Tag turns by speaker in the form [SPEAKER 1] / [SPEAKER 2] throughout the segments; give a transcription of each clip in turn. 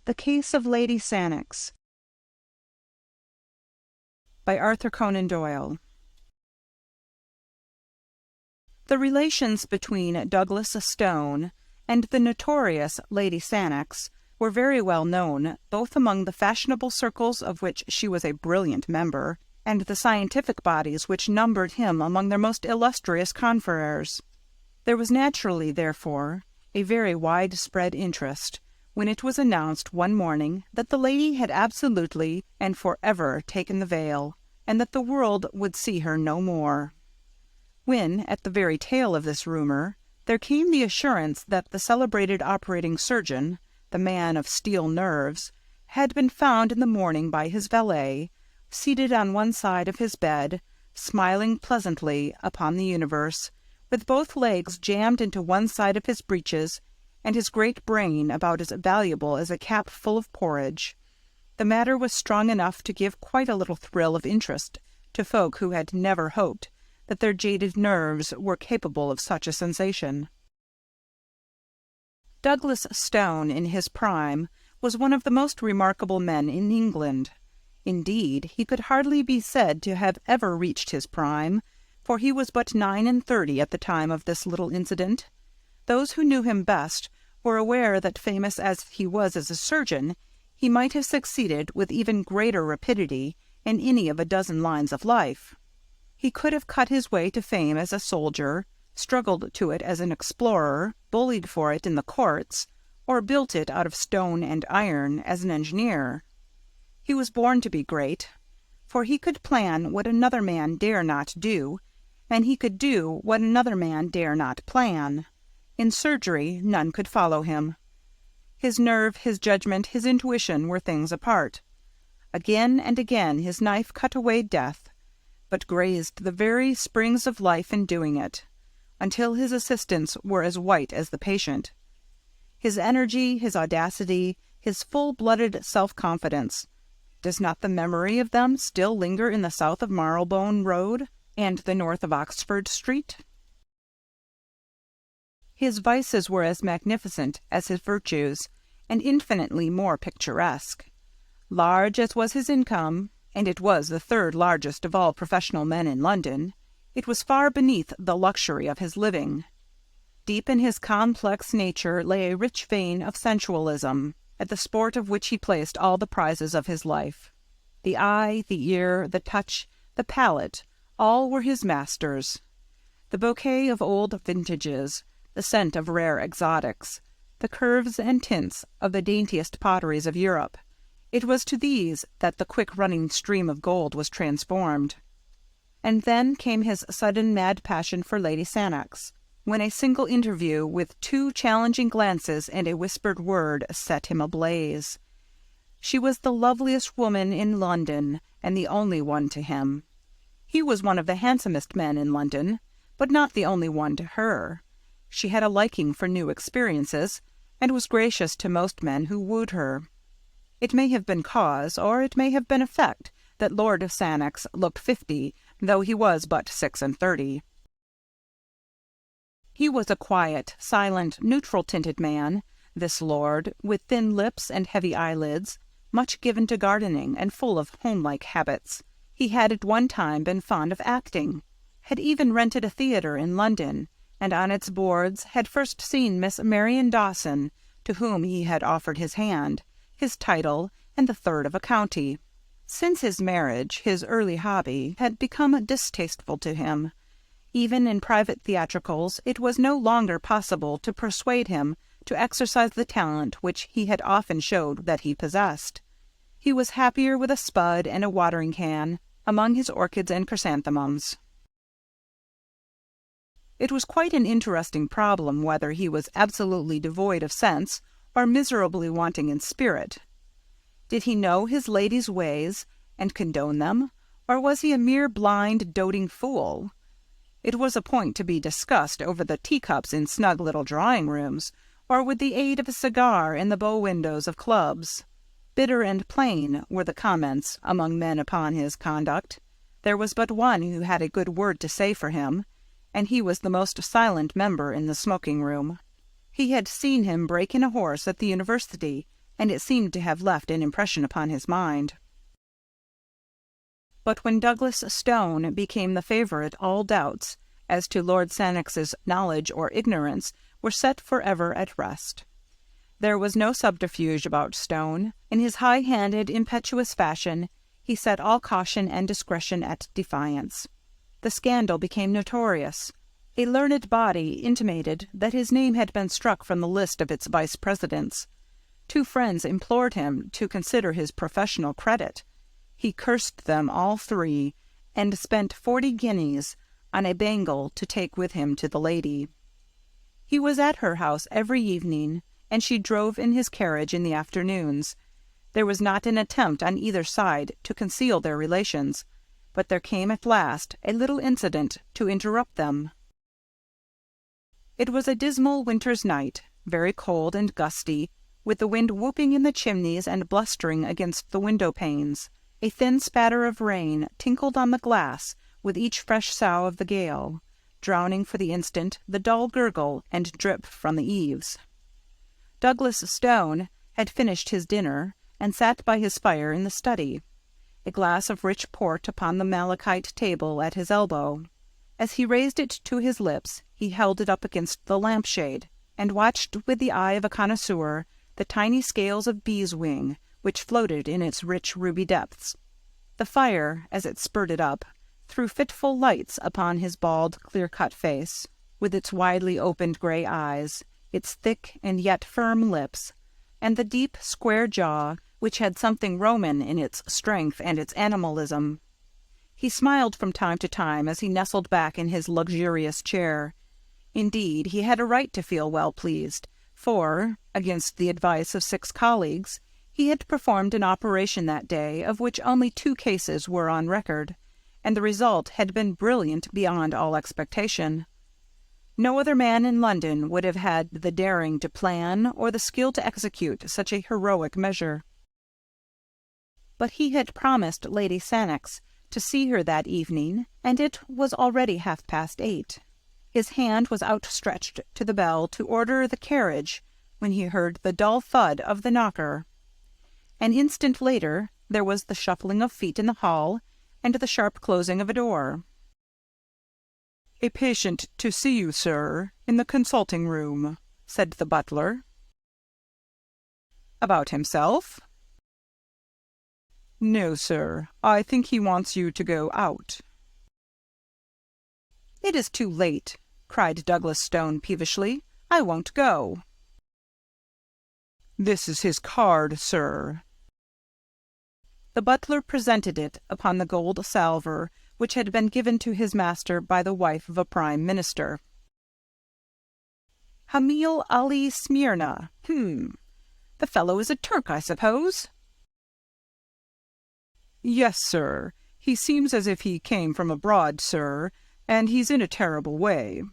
[SPEAKER 1] The Case of Lady Sannox by Arthur Conan Doyle. The relations between Douglas Stone and the notorious Lady Sannox were very well known, both among the fashionable circles of which she was a brilliant member, and the scientific bodies which numbered him among their most illustrious confreres. There was naturally, therefore, a very widespread interest when it was announced one morning that the lady had absolutely and forever taken the veil, and that the world would see her no more. When, at the very tail of this rumor, there came the assurance that the celebrated operating surgeon, the man of steel nerves, had been found in the morning by his valet, seated on one side of his bed, smiling pleasantly upon the universe, with both legs jammed into one side of his breeches, and his great brain about as valuable as a cap full of porridge, the matter was strong enough to give quite a little thrill of interest to folk who had never hoped that their jaded nerves were capable of such a sensation. Douglas Stone, in his prime, was one of the most remarkable men in England. Indeed, he could hardly be said to have ever reached his prime, for he was but 39 at the time of this little incident. Those who knew him best were aware that, famous as he was as a surgeon, he might have succeeded with even greater rapidity in any of a dozen lines of life. He could have cut his way to fame as a soldier, struggled to it as an explorer, bullied for it in the courts, or built it out of stone and iron as an engineer. He was born to be great, for he could plan what another man dare not do, and he could do what another man dare not plan. In surgery none could follow him. His nerve, his judgment, his intuition were things apart. Again and again his knife cut away death, but grazed the very springs of life in doing it, until his assistants were as white as the patient. His energy, his audacity, his full-blooded self-confidence, does not the memory of them still linger in the south of Marylebone Road and the north of Oxford Street? His vices were as magnificent as his virtues, and infinitely more picturesque. Large as was his income, and it was the third largest of all professional men in London, it was far beneath the luxury of his living. Deep in his complex nature lay a rich vein of sensualism, at the sport of which he placed all the prizes of his life. The eye, the ear, the touch, the palate, all were his masters. The bouquet of old vintages, the scent of rare exotics, the curves and tints of the daintiest potteries of Europe, it was to these that the quick-running stream of gold was transformed. And then came his sudden mad passion for Lady Sannox, when a single interview with 2 challenging glances and a whispered word set him ablaze. She was the loveliest woman in London, and the only one to him. He was one of the handsomest men in London, but not the only one to her. She had a liking for new experiences, and was gracious to most men who wooed her. It may have been cause, or it may have been effect, that Lord Sannox looked 50, though he was but 36. He was a quiet, silent, neutral-tinted man, this lord, with thin lips and heavy eyelids, much given to gardening and full of home-like habits. He had at one time been fond of acting, had even rented a theatre in London, and on its boards had first seen Miss Marian Dawson, to whom he had offered his hand, his title, and the third of a county. Since his marriage, his early hobby had become distasteful to him. Even in private theatricals it was no longer possible to persuade him to exercise the talent which he had often showed that he possessed. He was happier with a spud and a watering-can among his orchids and chrysanthemums. It was quite an interesting problem whether he was absolutely devoid of sense or miserably wanting in spirit. Did he know his lady's ways and condone them, or was he a mere blind, doting fool? It was a point to be discussed over the teacups in snug little drawing-rooms, or with the aid of a cigar in the bow-windows of clubs. Bitter and plain were the comments among men upon his conduct. There was but one who had a good word to say for him, and he was the most silent member in the smoking-room. He had seen him break in a horse at the university, and it seemed to have left an impression upon his mind. But when Douglas Stone became the favourite, all doubts as to Lord Sannox's knowledge or ignorance were set for ever at rest. There was no subterfuge about Stone. In his high-handed, impetuous fashion, he set all caution and discretion at defiance. The scandal became notorious. A learned body intimated that his name had been struck from the list of its vice-presidents. 2 friends implored him to consider his professional credit. He cursed them all 3, and spent 40 guineas on a bangle to take with him to the lady. He was at her house every evening, and she drove in his carriage in the afternoons. There was not an attempt on either side to conceal their relations, but there came at last a little incident to interrupt them. It was a dismal winter's night, very cold and gusty, with the wind whooping in the chimneys and blustering against the window-panes. A thin spatter of rain tinkled on the glass with each fresh sough of the gale, drowning for the instant the dull gurgle and drip from the eaves. Douglas Stone had finished his dinner and sat by his fire in the study, a glass of rich port upon the malachite table at his elbow. As he raised it to his lips, he held it up against the lamp-shade, and watched with the eye of a connoisseur the tiny scales of beeswing which floated in its rich ruby depths. The fire, as it spurted up, threw fitful lights upon his bald, clear-cut face, with its widely opened grey eyes, its thick and yet firm lips, and the deep, square jaw, which had something Roman in its strength and its animalism. He smiled from time to time as he nestled back in his luxurious chair. Indeed, he had a right to feel well pleased, for, against the advice of 6 colleagues, he had performed an operation that day of which only 2 cases were on record, and the result had been brilliant beyond all expectation. No other man in London would have had the daring to plan or the skill to execute such a heroic measure. But he had promised Lady Sannox to see her that evening, and it was already 8:30. His hand was outstretched to the bell to order the carriage when he heard the dull thud of the knocker. An instant later there was the shuffling of feet in the hall and the sharp closing of a door. "A patient to see you, sir, in the consulting-room," said the butler. "About himself?" "No, sir. I think he wants you to go out." "It is too late," cried Douglas Stone peevishly. "I won't go." "This is his card, sir." The butler presented it upon the gold salver which had been given to his master by the wife of a prime minister. "Hamil Ali Smyrna. The fellow is a Turk, I suppose?" "Yes, sir. He seems as if he came from abroad, sir, and he's in a terrible way."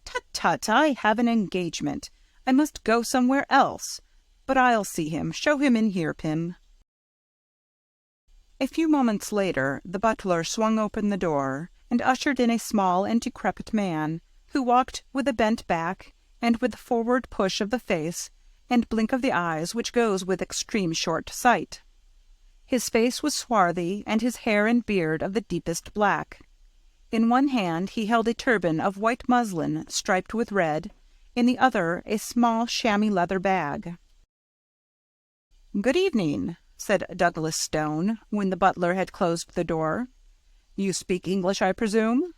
[SPEAKER 1] "Tut-tut, I have an engagement. I must go somewhere else. But I'll see him. Show him in here, Pym." A few moments later the butler swung open the door and ushered in a small and decrepit man, who walked with a bent back and with the forward push of the face and blink of the eyes which goes with extreme short sight. His face was swarthy, and his hair and beard of the deepest black. In one hand he held a turban of white muslin striped with red, in the other a small chamois leather bag. "Good evening," said Douglas Stone, when the butler had closed the door. "You speak English, I presume?"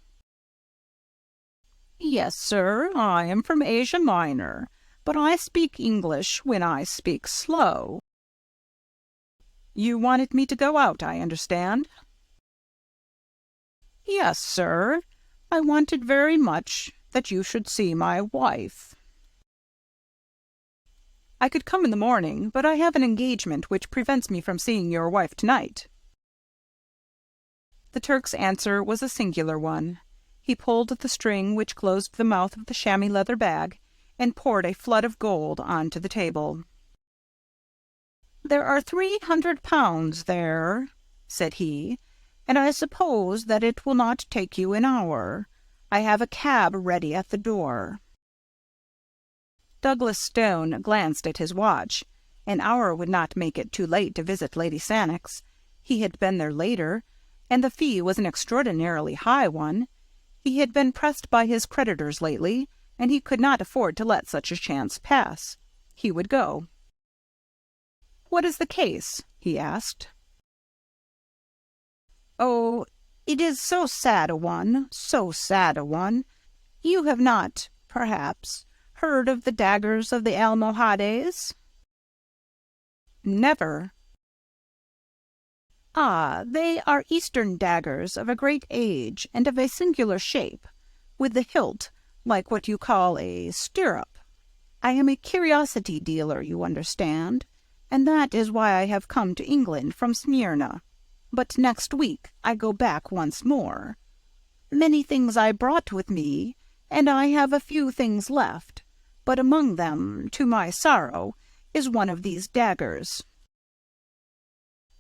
[SPEAKER 1] "Yes, sir. I am from Asia Minor, but I speak English when I speak slow." "You wanted me to go out, I understand?" "Yes, sir. I wanted very much that you should see my wife." "I could come in the morning, but I have an engagement which prevents me from seeing your wife tonight." The Turk's answer was a singular one. He pulled the string which closed the mouth of the chamois leather bag, and poured a flood of gold on to the table. "There are £300 there," said he, "and I suppose that it will not take you an hour. I have a cab ready at the door." Douglas Stone glanced at his watch. An hour would not make it too late to visit Lady Sannox. He had been there later, and the fee was an extraordinarily high one. He had been pressed by his creditors lately, and he could not afford to let such a chance pass. He would go. "What is the case?" he asked. "Oh, it is so sad a one, so sad a one. You have not, perhaps, heard of the daggers of the Almohades?" "Never." "Ah, they are Eastern daggers of a great age and of a singular shape, with the hilt like what you call a stirrup. I am a curiosity dealer, you understand, and that is why I have come to England from Smyrna. But next week I go back once more. Many things I brought with me, and I have a few things left, but among them, to my sorrow, is one of these daggers."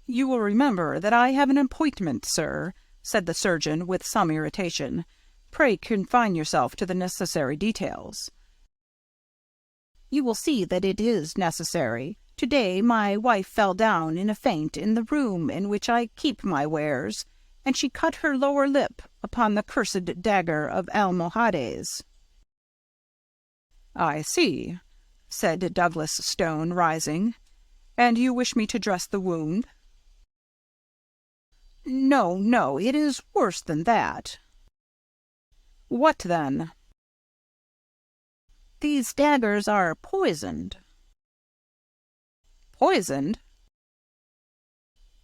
[SPEAKER 1] "You will remember that I have an appointment, sir," said the surgeon with some irritation. "Pray confine yourself to the necessary details." "You will see that it is necessary. To-day my wife fell down in a faint in the room in which I keep my wares, and she cut her lower lip upon the cursed dagger of Almohades." "I see," said Douglas Stone, rising. "And you wish me to dress the wound?" "No, no, it is worse than that." "What then?" "These daggers are poisoned." "Poisoned?"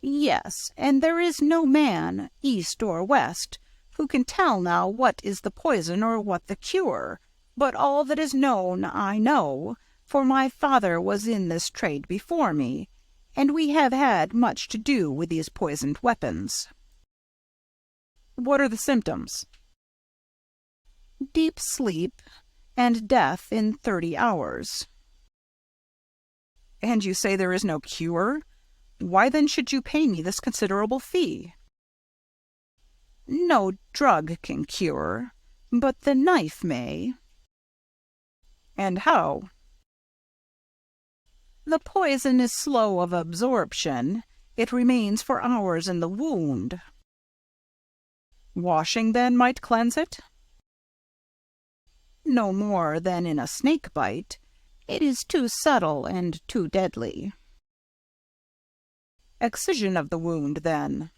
[SPEAKER 1] "Yes, and there is no man, east or west, who can tell now what is the poison or what the cure. But all that is known I know, for my father was in this trade before me, and we have had much to do with these poisoned weapons." "What are the symptoms?" "Deep sleep, and death in 30 hours." "And you say there is no cure? Why then should you pay me this considerable fee?" "No drug can cure, but the knife may." "And how?" "The poison is slow of absorption. It remains for hours in the wound." "Washing, then, might cleanse it?" "No more than in a snake bite. It is too subtle and too deadly." "Excision of the wound, then?"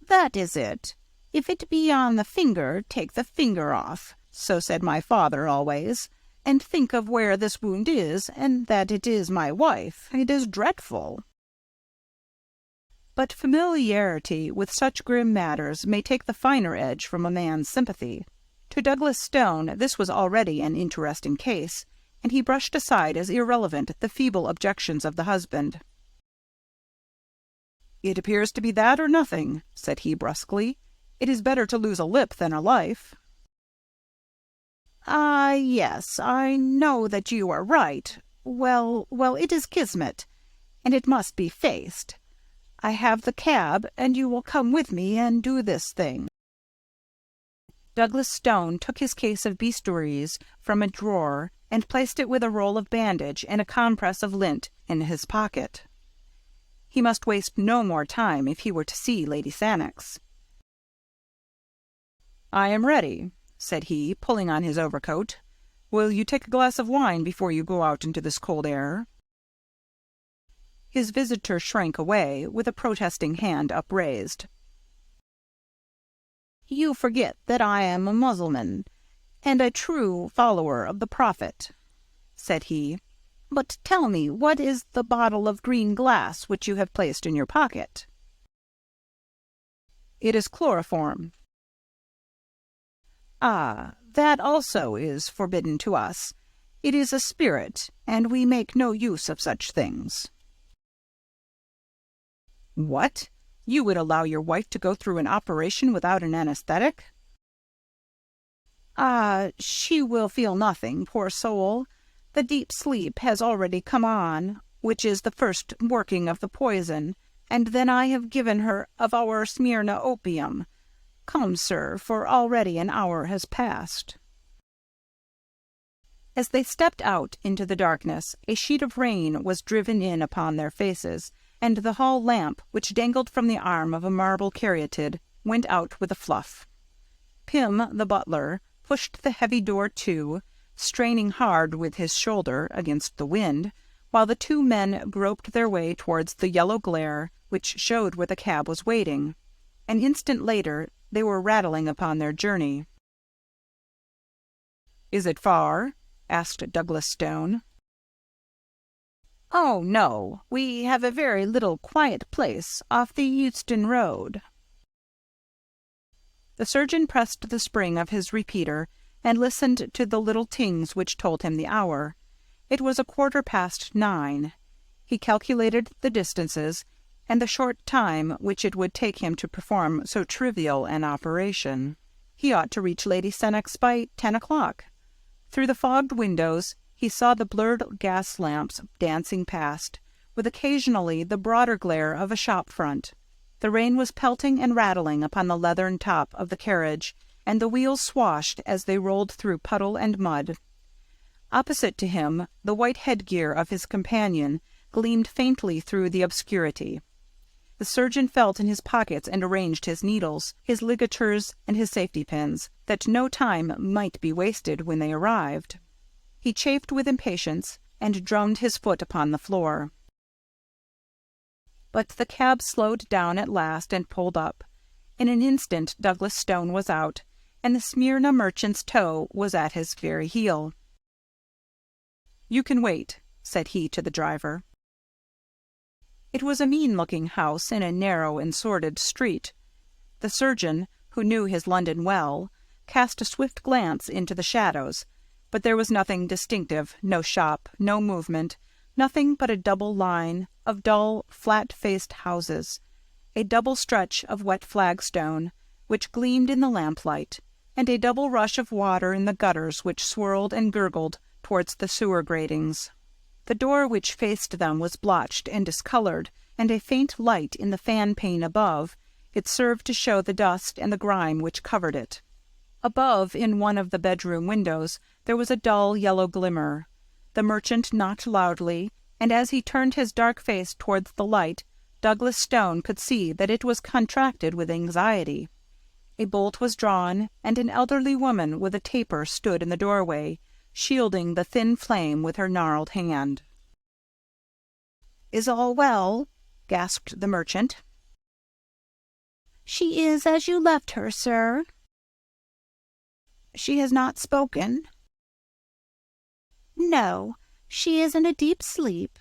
[SPEAKER 1] "That is it. If it be on the finger, take the finger off. So said my father always. And think of where this wound is, and that it is my wife. It is dreadful." But familiarity with such grim matters may take the finer edge from a man's sympathy. To Douglas Stone this was already an interesting case, and he brushed aside as irrelevant the feeble objections of the husband. "It appears to be that or nothing," said he brusquely. "It is better to lose a lip than a life." "Ah, yes, I know that you are right. Well, it is kismet, and it must be faced. I have the cab, and you will come with me and do this thing." Douglas Stone took his case of bistouries from a drawer and placed it with a roll of bandage and a compress of lint in his pocket. He must waste no more time if he were to see Lady Sannox. "I am ready," said he, pulling on his overcoat. "Will you take a glass of wine before you go out into this cold air?" His visitor shrank away, with a protesting hand upraised. "You forget that I am a Mussulman, and a true follower of the Prophet," said he. "But tell me, what is the bottle of green glass which you have placed in your pocket?" "It is chloroform." "Ah, that also is forbidden to us. It is a spirit, and we make no use of such things." "What? You would allow your wife to go through an operation without an anesthetic?" "Ah, she will feel nothing, poor soul. The deep sleep has already come on, which is the first working of the poison, and then I have given her of our Smyrna opium. Come, sir, for already an hour has passed." As they stepped out into the darkness, a sheet of rain was driven in upon their faces, and the hall lamp, which dangled from the arm of a marble caryatid, went out with a fluff. Pym, the butler, pushed the heavy door to, straining hard with his shoulder against the wind, while the two men groped their way towards the yellow glare which showed where the cab was waiting. An instant later they were rattling upon their journey. "Is it far?" asked Douglas Stone. "Oh, no. We have a very little quiet place off the Euston Road." The surgeon pressed the spring of his repeater and listened to the little tings which told him the hour. It was 9:15. He calculated the distances and the short time which it would take him to perform so trivial an operation. He ought to reach Lady Sannox by 10 o'clock. Through the fogged windows he saw the blurred gas lamps dancing past, with occasionally the broader glare of a shop front. The rain was pelting and rattling upon the leathern top of the carriage, and the wheels swashed as they rolled through puddle and mud. Opposite to him, the white headgear of his companion gleamed faintly through the obscurity. The surgeon felt in his pockets and arranged his needles, his ligatures, and his safety pins, that no time might be wasted when they arrived. He chafed with impatience, and drummed his foot upon the floor. But the cab slowed down at last and pulled up. In an instant Douglas Stone was out, and the Smyrna merchant's toe was at his very heel. "You can wait," said he to the driver. It was a mean-looking house in a narrow and sordid street. The surgeon, who knew his London well, cast a swift glance into the shadows, but there was nothing distinctive, no shop, no movement, nothing but a double line of dull, flat-faced houses, a double stretch of wet flagstone, which gleamed in the lamplight, and a double rush of water in the gutters which swirled and gurgled towards the sewer gratings. The door which faced them was blotched and discoloured, and a faint light in the fan-pane above it served to show the dust and the grime which covered it. Above, in one of the bedroom windows, there was a dull yellow glimmer. The merchant knocked loudly, and as he turned his dark face towards the light, Douglas Stone could see that it was contracted with anxiety. A bolt was drawn, and an elderly woman with a taper stood in the doorway, shielding the thin flame with her gnarled hand. "Is all well?" gasped the merchant. "She is as you left her, sir." "She has not spoken?" "No, she is in a deep sleep."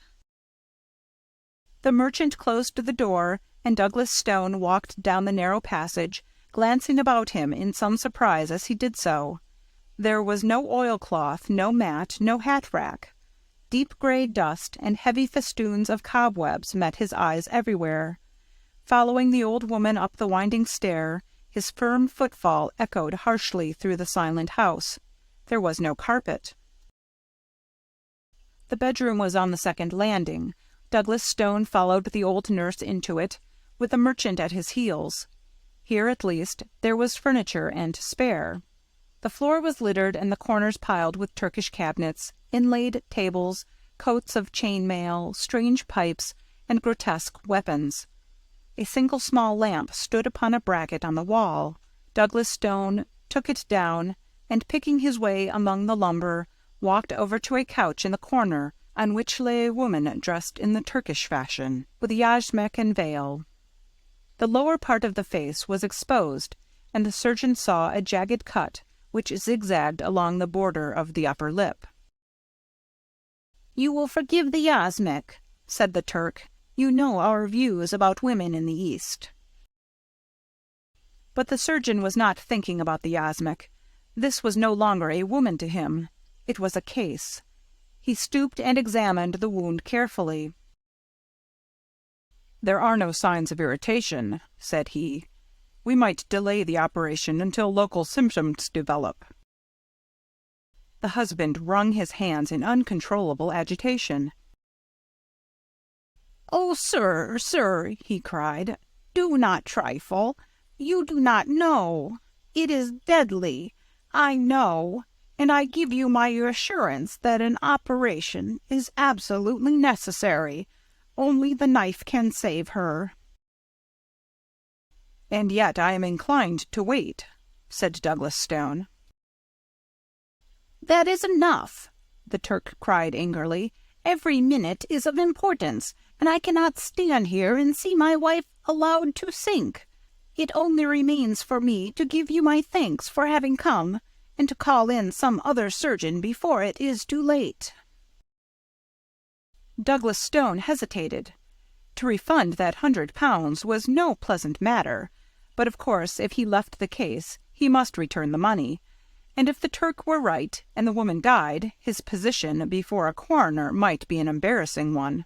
[SPEAKER 1] The merchant closed the door, and Douglas Stone walked down the narrow passage, glancing about him in some surprise as he did so. There was no oilcloth, no mat, no hat-rack. Deep grey dust and heavy festoons of cobwebs met his eyes everywhere. Following the old woman up the winding stair, his firm footfall echoed harshly through the silent house. There was no carpet. The bedroom was on the second landing. Douglas Stone followed the old nurse into it, with the merchant at his heels. Here, at least, there was furniture and to spare. The floor was littered and the corners piled with Turkish cabinets, inlaid tables, coats of chain mail, strange pipes, and grotesque weapons. A single small lamp stood upon a bracket on the wall. Douglas Stone took it down, and picking his way among the lumber, walked over to a couch in the corner, on which lay a woman dressed in the Turkish fashion, with yashmak and veil. The lower part of the face was exposed, and the surgeon saw a jagged cut which zigzagged along the border of the upper lip. "You will forgive the yashmak," said the Turk. "You know our views about women in the East." But the surgeon was not thinking about the yashmak. This was no longer a woman to him. It was a case. He stooped and examined the wound carefully. "There are no signs of irritation," said he. "We might delay the operation until local symptoms develop." The husband wrung his hands in uncontrollable agitation. "Oh, sir, sir," he cried, "do not trifle. You do not know. It is deadly. I know. and I give you my assurance that an operation is absolutely necessary. Only the knife can save her." "And yet I am inclined to wait," said Douglas Stone. "That is enough," the Turk cried angrily. "Every minute is of importance, and I cannot stand here and see my wife allowed to sink. It only remains for me to give you my thanks for having come, and to call in some other surgeon before it is too late." Douglas Stone hesitated. To refund that £100 was no pleasant matter, but of course if he left the case he must return the money, and if the Turk were right and the woman died, his position before a coroner might be an embarrassing one.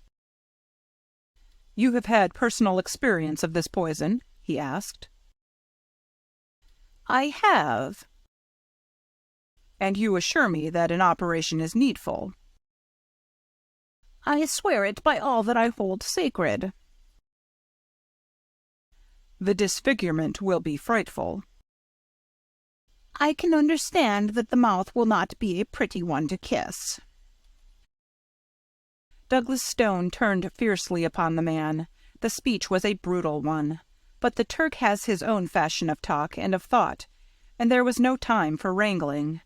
[SPEAKER 1] "You have had personal experience of this poison?" he asked. "I have." "And you assure me that an operation is needful?" "I swear it by all that I hold sacred." "The disfigurement will be frightful." "I can understand that the mouth will not be a pretty one to kiss." Douglas Stone turned fiercely upon the man. The speech was a brutal one, but the Turk has his own fashion of talk and of thought, and there was no time for wrangling.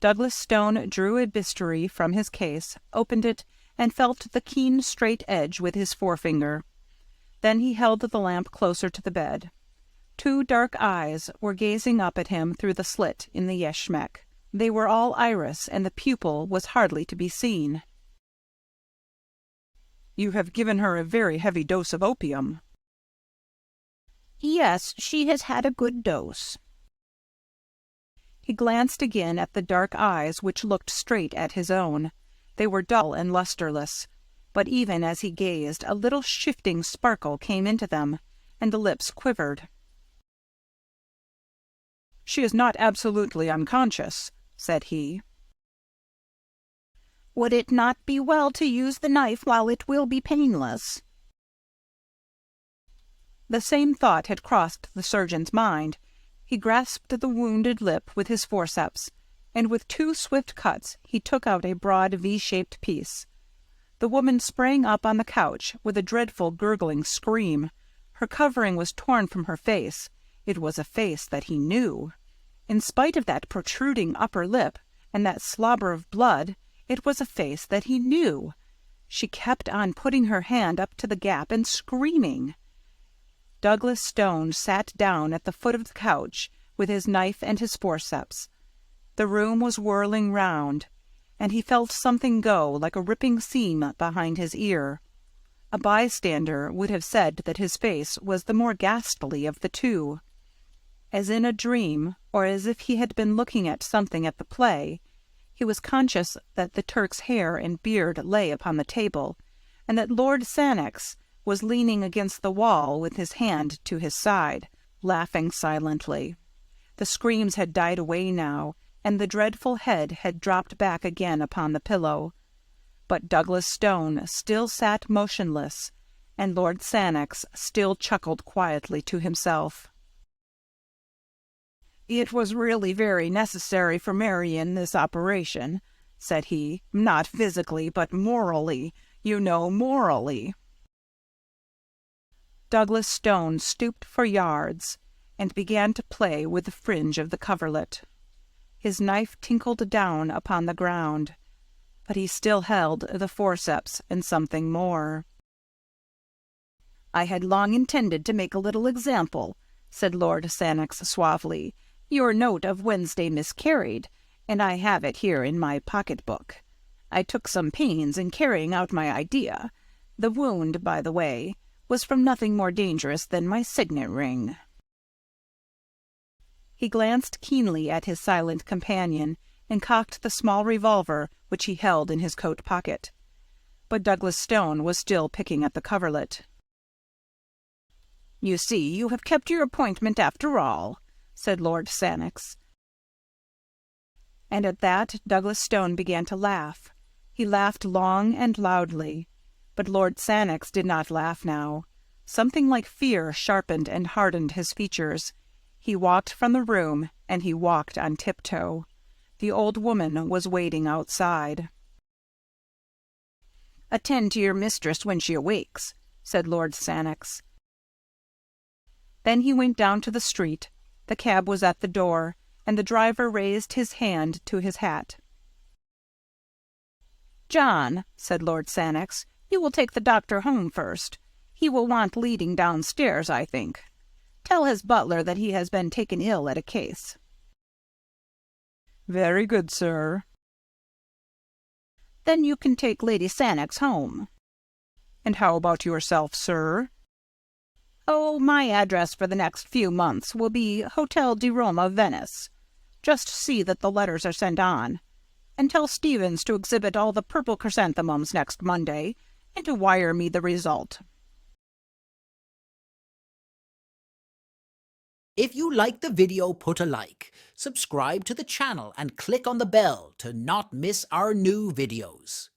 [SPEAKER 1] Douglas Stone drew a bistoury from his case, opened it, and felt the keen straight edge with his forefinger. Then he held the lamp closer to the bed. Two dark eyes were gazing up at him through the slit in the yashmak. They were all iris, and the pupil was hardly to be seen. "You have given her a very heavy dose of opium." "Yes, she has had a good dose." He glanced again at the dark eyes which looked straight at his own. They were dull and lustreless, but even as he gazed a little shifting sparkle came into them, and the lips quivered. "She is not absolutely unconscious," said he. "Would it not be well to use the knife while it will be painless?" The same thought had crossed the surgeon's mind. He grasped the wounded lip with his forceps, and with two swift cuts he took out a broad V-shaped piece. The woman sprang up on the couch with a dreadful gurgling scream. Her covering was torn from her face. It was a face that he knew. In spite of that protruding upper lip and that slobber of blood, it was a face that he knew. She kept on putting her hand up to the gap and screaming. Douglas Stone sat down at the foot of the couch with his knife and his forceps. The room was whirling round, and he felt something go like a ripping seam behind his ear. A bystander would have said that his face was the more ghastly of the two. As in a dream, or as if he had been looking at something at the play, he was conscious that the Turk's hair and beard lay upon the table, and that Lord Sannox was leaning against the wall with his hand to his side, laughing silently. The screams had died away now, and the dreadful head had dropped back again upon the pillow. But Douglas Stone still sat motionless, and Lord Sannox still chuckled quietly to himself. "It was really very necessary for Marian, this operation," said he. "Not physically, but morally. You know, morally." Douglas Stone stooped for yards, and began to play with the fringe of the coverlet. His knife tinkled down upon the ground, but he still held the forceps and something more. "I had long intended to make a little example," said Lord Sannox suavely. "Your note of Wednesday miscarried, and I have it here in my pocket-book. I took some pains in carrying out my idea. The wound, by the way, was from nothing more dangerous than my signet ring." He glanced keenly at his silent companion, and cocked the small revolver which he held in his coat pocket. But Douglas Stone was still picking at the coverlet. "You see, you have kept your appointment after all," said Lord Sannox. And at that Douglas Stone began to laugh. He laughed long and loudly, but Lord Sannox did not laugh now. Something like fear sharpened and hardened his features. He walked from the room, and he walked on tiptoe. The old woman was waiting outside. "Attend to your mistress when she awakes," said Lord Sannox. Then he went down to the street. The cab was at the door, and the driver raised his hand to his hat. "John," said Lord Sannox, "you will take the doctor home first. He will want leading downstairs, I think. Tell his butler that he has been taken ill at a case." "Very good, sir." "Then you can take Lady Sannox home." "And how about yourself, sir?" "Oh, my address for the next few months will be Hotel di Roma, Venice. Just see that the letters are sent on. And tell Stevens to exhibit all the purple chrysanthemums next Monday, and to wire me the result."
[SPEAKER 2] If you liked the video, put a like, subscribe to the channel and click on the bell to not miss our new videos.